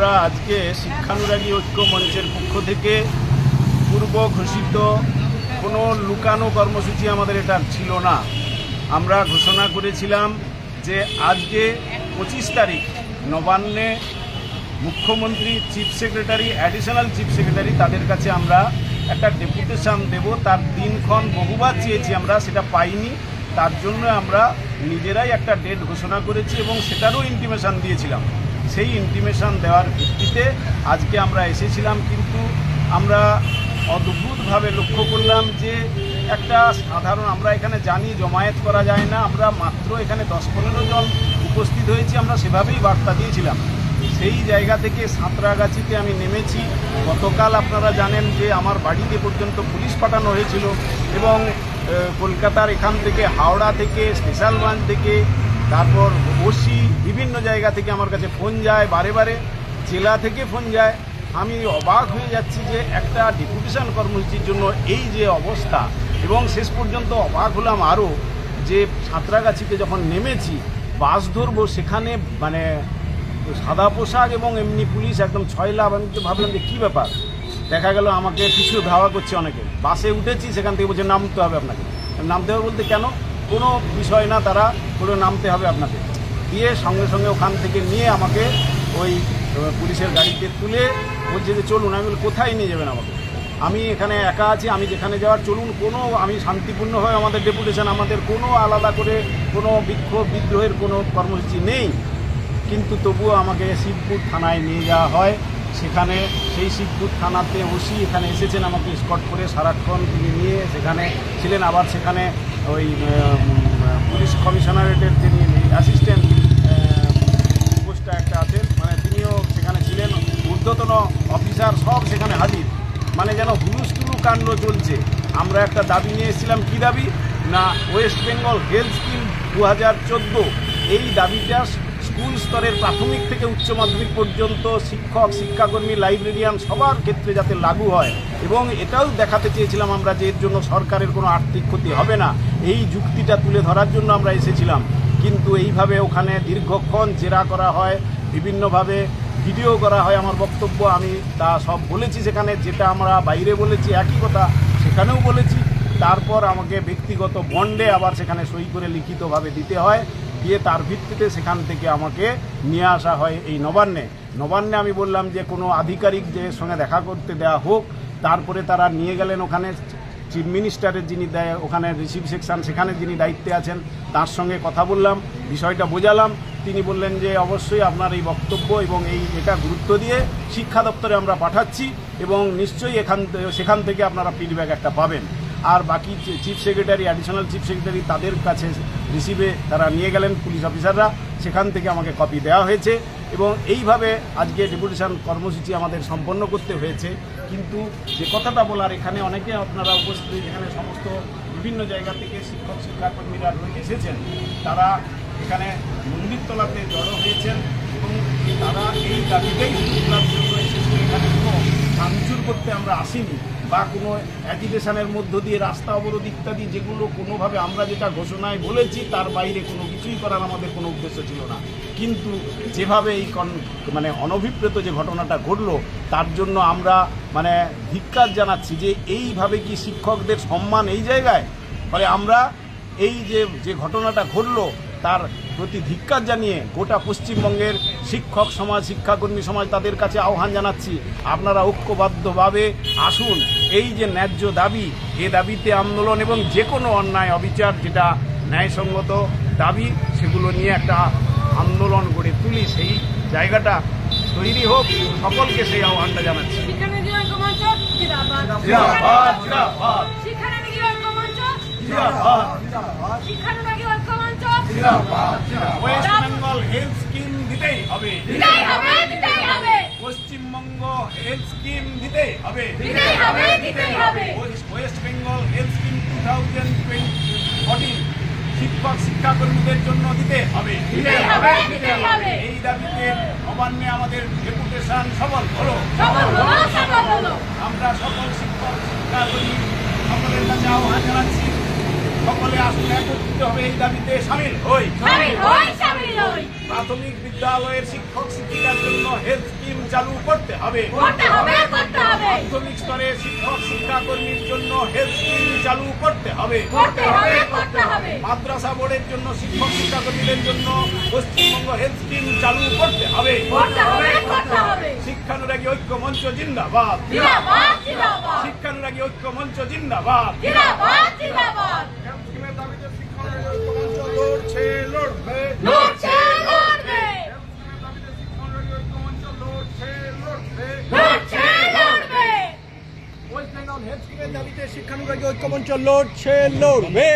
আমরা আজকে শিক্ষানুরাগী ঐক্য মঞ্চের পক্ষ থেকে পূর্ব ঘোষিত কোনো লুকানো কর্মসূচি আমাদের এটা ছিল না। আমরা ঘোষণা করেছিলাম যে আজকে 25 তারিখ নবান্নে মুখ্যমন্ত্রী, chief secretary, additional chief secretary তাদের কাছে আমরা একটা ডেপুটেশন দেব। তার দিনক্ষণ বহুবার চেয়েছি আমরা, সেটা পাইনি। তার জন্য আমরা নিজেরাই একটা ডেট ঘোষণা করেছি এবং সেটারও ইন্টিমেশন দিয়েছিলাম। সেই ইন্টিমেশন দেওয়ার ভিত্তিতে আজকে আমরা এসেছিলাম, কিন্তু আমরা অদ্ভুতভাবে লক্ষ্য করলাম যে একটা সাধারণ, আমরা এখানে জানি জমায়েত করা যায় না, আমরা মাত্র এখানে 10-15 জন উপস্থিত হয়েছি। আমরা সেভাবেই বার্তা দিয়েছিলাম। সেই জায়গা থেকে সাঁতরাগাছিতে আমি নেমেছি। গতকাল আপনারা জানেন যে আমার বাড়িতে পর্যন্ত পুলিশ পাঠানো হয়েছিল এবং কলকাতার এখান থেকে, হাওড়া থেকে, স্পেশাল ব্রাঞ্চ থেকে, তারপর ওসি, বিভিন্ন জায়গা থেকে আমার কাছে ফোন যায়, বারে বারে জেলা থেকে ফোন যায়। আমি অবাক হয়ে যাচ্ছি যে একটা ডেপুটেশন কর্মসূচির জন্য এই যে অবস্থা। এবং শেষ পর্যন্ত অবাক হলাম আরও যে সাঁতরাগাছিতে যখন নেমেছি বাস ধরবো, সেখানে মানে সাদা পোশাক এবং এমনি পুলিশ একদম ছয়লাভ। আমি তো ভাবলাম যে কী ব্যাপার, দেখা গেল আমাকে পিছু ধাওয়া করছে অনেকে। বাসে উঠেছি, সেখান থেকে বলছে নামতে হবে আপনাকে। নামতে হবে বলতে কেন, কোনো বিষয় না, তারা বলে নামতে হবে আপনাকে। দিয়ে সঙ্গে সঙ্গে ওখান থেকে নিয়ে আমাকে ওই পুলিশের গাড়িতে তুলে বলছে যে চলুন। আমি বলি কোথায় নিয়ে যাবেন আমাকে, আমি এখানে একা আছি, আমি যেখানে যাওয়ার চলুন। কোনো, আমি শান্তিপূর্ণভাবে আমাদের ডেপুটেশন, আমাদের কোনো আলাদা করে কোনো বিক্ষোভ বিদ্রোহের কোনো কর্মসূচি নেই। কিন্তু তবুও আমাকে শিবপুর থানায় নিয়ে যাওয়া হয়। সেখানে সেই শিবপুর থানাতে ওসি এখানে এসেছেন আমাকে স্কট করে, সারাক্ষণ তিনি নিয়ে সেখানে ছিলেন। আবার সেখানে ওই পুলিশ কমিশনারেটের যিনি অ্যাসিস্ট্যান্ট পোস্টটা একটা আছেন, মানে তিনিও সেখানে ছিলেন, ঊর্ধ্বতন অফিসার সব সেখানে হাজির। মানে যেন হুলুস্থুলু কাণ্ড চলছে। আমরা একটা দাবি নিয়ে এসেছিলাম, কী দাবি না, ওয়েস্ট বেঙ্গল হেলথ স্কিম 2014, এই দাবিটা স্কুল স্তরের প্রাথমিক থেকে উচ্চ মাধ্যমিক পর্যন্ত শিক্ষক, শিক্ষাকর্মী, লাইব্রেরিয়ান সবার ক্ষেত্রে যাতে লাগু হয়। এবং এটাও দেখাতে চেয়েছিলাম আমরা যে এর জন্য সরকারের কোনো আর্থিক ক্ষতি হবে না, এই যুক্তিটা তুলে ধরার জন্য আমরা এসেছিলাম। কিন্তু এইভাবে ওখানে দীর্ঘক্ষণ জেরা করা হয়, বিভিন্নভাবে ভিডিও করা হয় আমার বক্তব্য। আমি তা সব বলেছি সেখানে, যেটা আমরা বাইরে বলেছি একই কথা সেখানেও বলেছি। তারপর আমাকে ব্যক্তিগত বন্ডে আবার সেখানে সই করে লিখিতভাবে দিতে হয়। দিয়ে তার ভিত্তিতে সেখান থেকে আমাকে নিয়ে আসা হয় এই নবান্নে। আমি বললাম যে কোনো আধিকারিকদের সঙ্গে দেখা করতে দেওয়া হোক। তারপরে তারা নিয়ে গেলেন ওখানে চিফ মিনিস্টারের যিনি দেয় ওখানে রিসিভ সেকশন, সেখানে যিনি দায়িত্বে আছেন, তার সঙ্গে কথা বললাম, বিষয়টা বোঝালাম। তিনি বললেন যে অবশ্যই আপনার এই বক্তব্য এবং এটা গুরুত্ব দিয়ে শিক্ষা দপ্তরে আমরা পাঠাচ্ছি এবং নিশ্চয়ই সেখান থেকে আপনারা ফিডব্যাক একটা পাবেন। আর বাকি chief secretary, additional chief secretary, তাদের কাছে রিসিভে তারা নিয়ে গেলেন পুলিশ অফিসাররা, সেখান থেকে আমাকে কপি দেওয়া হয়েছে। এবং এইভাবে আজকে ডেপুটেশন কর্মসূচি আমাদের সম্পন্ন করতে হয়েছে। কিন্তু যে কথাটা বলার, এখানে অনেকে আপনারা উপস্থিত, এখানে সমস্ত বিভিন্ন জায়গা থেকে শিক্ষক শিক্ষাকর্মীরা এসেছেন, তারা এখানে মন্দিরতলাতে জড়ো হয়েছেন এবং তারা এই দাবিটাই তোলার জন্য এসেছিল। এখানে কোনো ভাঙচুর করতে আমরা আসিনি বা কোনো অ্যাজিটেশনের মধ্য দিয়ে রাস্তা অবরোধ ইত্যাদি, যেগুলো কোনোভাবে আমরা যেটা ঘোষণায় বলেছি তার বাইরে কোনো কিছুই করার আমাদের কোনো উদ্দেশ্য ছিল না। কিন্তু যেভাবে এই মানে অনভিপ্রেত যে ঘটনাটা ঘটলো, তার জন্য আমরা মানে ধিক্কার জানাচ্ছি যে এইভাবে কি শিক্ষকদের সম্মান এই জায়গায়, ফলে আমরা এই যে ঘটনাটা ঘটলো তার প্রতি ধিক্কার জানিয়ে গোটা পশ্চিমবঙ্গের শিক্ষক সমাজ, শিক্ষাকর্মী সমাজ, তাদের কাছে আহ্বান জানাচ্ছি, আপনারা ঐক্যবদ্ধভাবে আসুন। এই যে ন্যায্য দাবি, এ দাবিতে আন্দোলন এবং যে কোনো অন্যায় অবিচার যেটা ন্যায়সঙ্গত দাবি, সেগুলো নিয়ে একটা আন্দোলন গড়ে তুলি, সেই জায়গাটা তৈরি হোক। সকলকে সেই আহ্বানটা জানাচ্ছি। ওয়েস্ট বেঙ্গল হেলথ স্কিম দিতেই হবে, পশ্চিমবঙ্গ হেলথ স্কিম দিতেই হবে, ওয়েস্ট বেঙ্গল হেলথ স্কিম 2014 শিক্ষক শিক্ষাকর্মীদের জন্য দিতে হবে। এই দাবিতে নবান্নে আমাদের ডেপুটেশন সফল হলো। আমরা সকল শিক্ষক শিক্ষাকর্মী সকলের কাছে আহ্বান জানাচ্ছি, সকলে আসলে একত্রিত হবে এই দাবিতে সামিল হই। প্রাথমিক বিদ্যালয়ের শিক্ষক শিক্ষিকার জন্য হেলথ স্কিম চালু করতে হবে। মাধ্যমিক স্তরের শিক্ষক শিক্ষাকর্মীর জন্য হেলথ স্কিম চালু করতে হবে। মাদ্রাসা বোর্ডের জন্য শিক্ষক শিক্ষাকর্মীদের জন্য পশ্চিমবঙ্গ হেলথ স্কিম চালু করতে হবে। শিক্ষানুরাগী ঐক্য মঞ্চ জিন্দাবাদ। শিক্ষানুরাগী ঐক্য মঞ্চ জিন্দাবাদ। লড়ছে লড়বে শিক্ষানুরাগী ঐক্য মঞ্চ লড়ছে লড়বে।